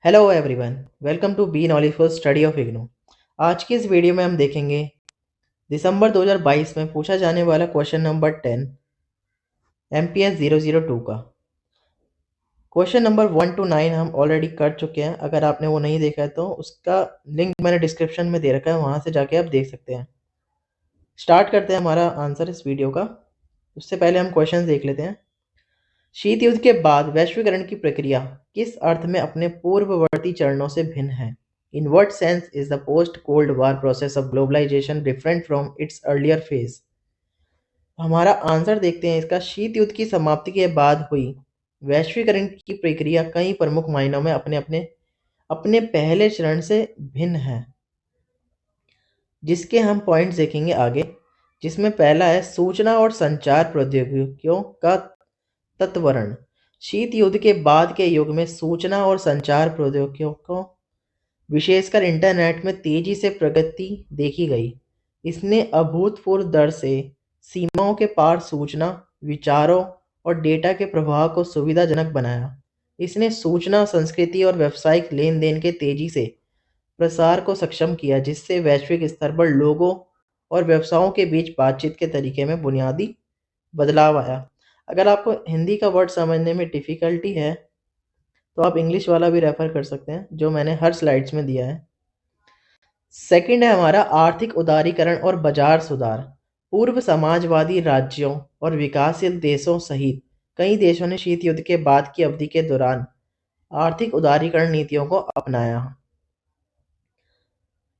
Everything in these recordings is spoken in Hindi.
Hello everyone, welcome to B knowledge for study of IGNOU. आज की इस वीडियो में हम देखेंगे दिसंबर 2022 में पूछा जाने वाला क्वेश्चन नंबर 10 MPS 002 का। क्वेश्चन नंबर 1 to 9 हम ऑलरेडी कर चुके हैं। अगर आपने वो नहीं देखा है तो उसका लिंक मैंने डिस्क्रिप्शन में दे रखा है, वहाँ से जाके आप देख सकते हैं। स्टार्ट करते हैं हमारा आंसर इस वीडियो का। उससे पहले हम क्वेश्चन देख लेते हैं। शीत युद्ध के बाद वैश्वीकरण की प्रक्रिया किस अर्थ में अपने पूर्ववर्ती चरणों से भिन्न है? In what sense is the post-Cold War process of globalization different from its earlier phase? हमारा आंसर देखते हैं इसका। शीत युद्ध की समाप्ति के बाद हुई वैश्वीकरण की प्रक्रिया कई प्रमुख मायनों में अपने पहले चरण से भिन्न है, जिसके हम पॉइंट्स देखेंगे आगे। जिसमें पहला है सूचना और संचार प्रौद्योगिकियों का तत्वरण। शीत युद्ध के बाद के युग में सूचना और संचार प्रौद्योगिकियों को विशेषकर इंटरनेट में तेजी से प्रगति देखी गई। इसने अभूतपूर्व दर से सीमाओं के पार सूचना, विचारों और डेटा के प्रवाह को सुविधाजनक बनाया। इसने सूचना, संस्कृति और व्यावसायिक लेन देन के तेजी से प्रसार को सक्षम किया, जिससे वैश्विक स्तर पर लोगों और व्यवसायों के बीच बातचीत के तरीके में बुनियादी बदलाव आया। अगर आपको हिंदी का वर्ड समझने में डिफ़िकल्टी है तो आप इंग्लिश वाला भी रेफ़र कर सकते हैं, जो मैंने हर स्लाइड्स में दिया है। सेकंड है हमारा आर्थिक उदारीकरण और बाजार सुधार। पूर्व समाजवादी राज्यों और विकासशील देशों सहित कई देशों ने शीत युद्ध के बाद की अवधि के दौरान आर्थिक उदारीकरण नीतियों को अपनाया।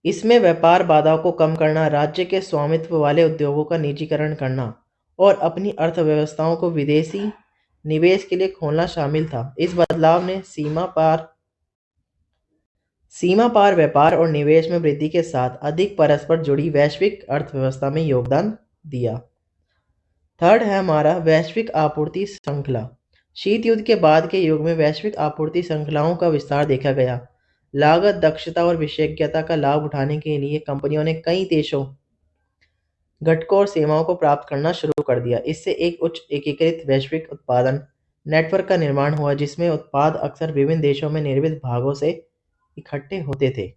इसमें व्यापार बाधाओं को कम करना, राज्य के स्वामित्व वाले उद्योगों का निजीकरण करना और अपनी अर्थव्यवस्थाओं को विदेशी निवेश के लिए खोलना शामिल था। इस बदलाव ने सीमा पार व्यापार और निवेश में वृद्धि के साथ अधिक परस्पर जुड़ी वैश्विक अर्थव्यवस्था में योगदान दिया। थर्ड है हमारा वैश्विक आपूर्ति श्रृंखला। शीत युद्ध के बाद के युग में वैश्विक आपूर्ति श्रृंखलाओं का विस्तार देखा गया। लागत, दक्षता और विशेषज्ञता का लाभ उठाने के लिए कंपनियों ने कई देशों, घटकों और सेवाओं को प्राप्त करना शुरू कर दिया। इससे एक उच्च एकीकृत वैश्विक उत्पादन नेटवर्क का निर्माण हुआ, जिसमें उत्पाद अक्सर विभिन्न देशों में निर्मित भागों से इकट्ठे होते थे।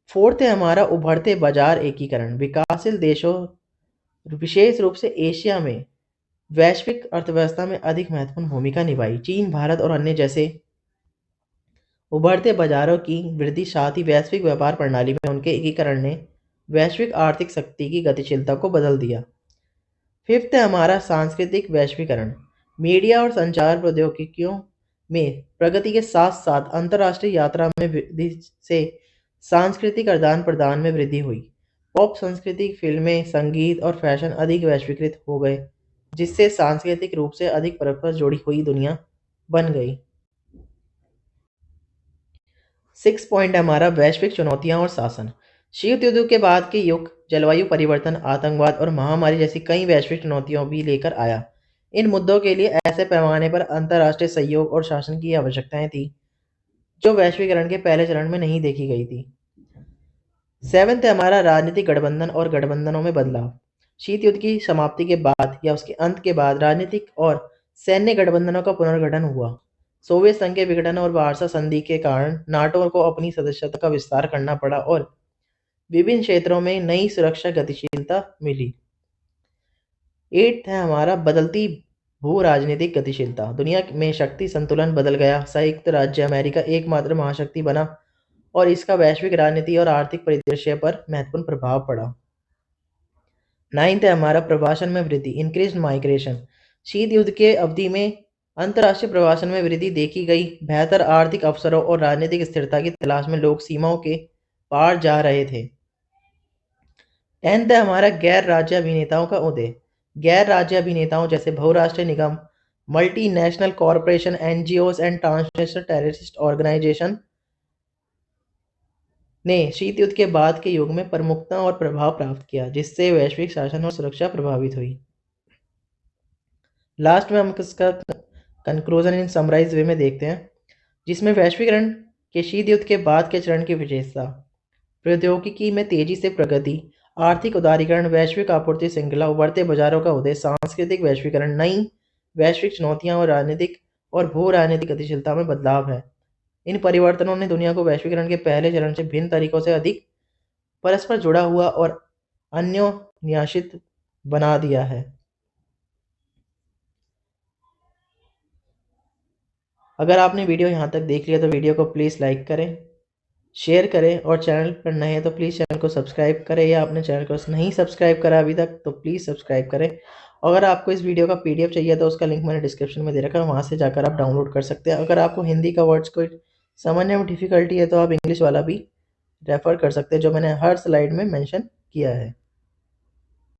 फोर्थ है हमारा उभरते बाजार एकीकरण। विकासशील देशों, विशेष रूप से एशिया में वैश्विक अर्थव्यवस्था में अधिक महत्वपूर्ण भूमिका निभाई। चीन, भारत और अन्य जैसे उभरते बाजारों की वृद्धि, साथ ही वैश्विक व्यापार प्रणाली में उनके एकीकरण ने वैश्विक आर्थिक शक्ति की गतिशीलता को बदल दिया। फिफ्थ है हमारा सांस्कृतिक वैश्वीकरण। मीडिया और संचार प्रौद्योगिकियों में प्रगति के साथ साथ अंतर्राष्ट्रीय यात्रा में वृद्धि से सांस्कृतिक आदान प्रदान में वृद्धि हुई। पॉप संस्कृति, फिल्में, संगीत और फैशन अधिक वैश्वीकृत हो गए, जिससे सांस्कृतिक रूप से अधिक परस्पर जुड़ी हुई दुनिया बन गई। सिक्स पॉइंट है हमारा वैश्विक चुनौतियां और शासन। शीत युद्ध के बाद के युग जलवायु परिवर्तन, आतंकवाद और महामारी जैसी कई वैश्विक चुनौतियों भी लेकर आया। इन मुद्दों के लिए ऐसे पैमाने पर अंतर्राष्ट्रीय सहयोग और शासन की आवश्यकताएं थी, जो वैश्वीकरण के पहले चरण में नहीं देखी गई थी। सेवेंथ है हमारा राजनीतिक गठबंधन और गठबंधनों में बदलाव। शीत युद्ध की समाप्ति के बाद या उसके अंत के बाद राजनीतिक और सैन्य गठबंधनों का पुनर्गठन हुआ। सोवियत संघ के विघटन और वार्सा संधि के कारण नाटो को अपनी सदस्यता का विस्तार करना पड़ा और विभिन्न क्षेत्रों में नई सुरक्षा गतिशीलता मिली। एट्थ है हमारा बदलती भू राजनीतिक गतिशीलता। दुनिया में शक्ति संतुलन बदल गया। संयुक्त राज्य अमेरिका एकमात्र महाशक्ति बना और इसका वैश्विक राजनीति और आर्थिक परिदृश्य पर महत्वपूर्ण प्रभाव पड़ा। नाइन्थ है हमारा प्रवासन में वृद्धि, इंक्रीज्ड माइग्रेशन। शीत युद्ध के अवधि में अंतर्राष्ट्रीय प्रवासन में वृद्धि देखी गई। बेहतर आर्थिक अवसरों और राजनीतिक स्थिरता की तलाश में लोग सीमाओं के पार जा रहे थे। टेंथ है हमारा गैर राज्य अभिनेताओं का उदय। गैर राज्य अभिनेताओं जैसे बहुराष्ट्रीय निगम, multinational corporation, NGO and transnational terrorist organisation ने शीत युद्ध के बाद के युग में प्रमुखता और प्रभाव प्राप्त किया, जिससे वैश्विक शासन और सुरक्षा प्रभावित हुई। लास्ट में हम इसका कंक्लूजन इन समराइज वे में देखते हैं, जिसमें वैश्वीकरण के शीत युद्ध के बाद के चरण की विशेषता, प्रौद्योगिकी में तेजी से प्रगति, आर्थिक उदारीकरण, वैश्विक आपूर्ति श्रृंखला, उभरते बाजारों का उदय, सांस्कृतिक वैश्वीकरण, नई वैश्विक चुनौतियां और राजनीतिक और भू राजनीतिक गतिशीलता में बदलाव है। इन परिवर्तनों ने दुनिया को वैश्वीकरण के पहले चरण से भिन्न तरीकों से अधिक परस्पर जुड़ा हुआ और अन्योन्याश्रित बना दिया है। अगर आपने वीडियो यहाँ तक देख लिया तो वीडियो को प्लीज़ लाइक करें, शेयर करें और चैनल पर नए हैं तो प्लीज़ चैनल को सब्सक्राइब करें, या आपने चैनल को नहीं सब्सक्राइब करा अभी तक तो प्लीज़ सब्सक्राइब करें। अगर आपको इस वीडियो का पीडीएफ चाहिए तो उसका लिंक मैंने डिस्क्रिप्शन में दे रखा है, वहाँ से जाकर आप डाउनलोड कर सकते हैं। अगर आपको हिंदी का वर्ड्स को समझने में डिफ़िकल्टी है तो आप इंग्लिश वाला भी रेफ़र कर सकते हैं, जो मैंने हर स्लाइड में मेंशन किया है।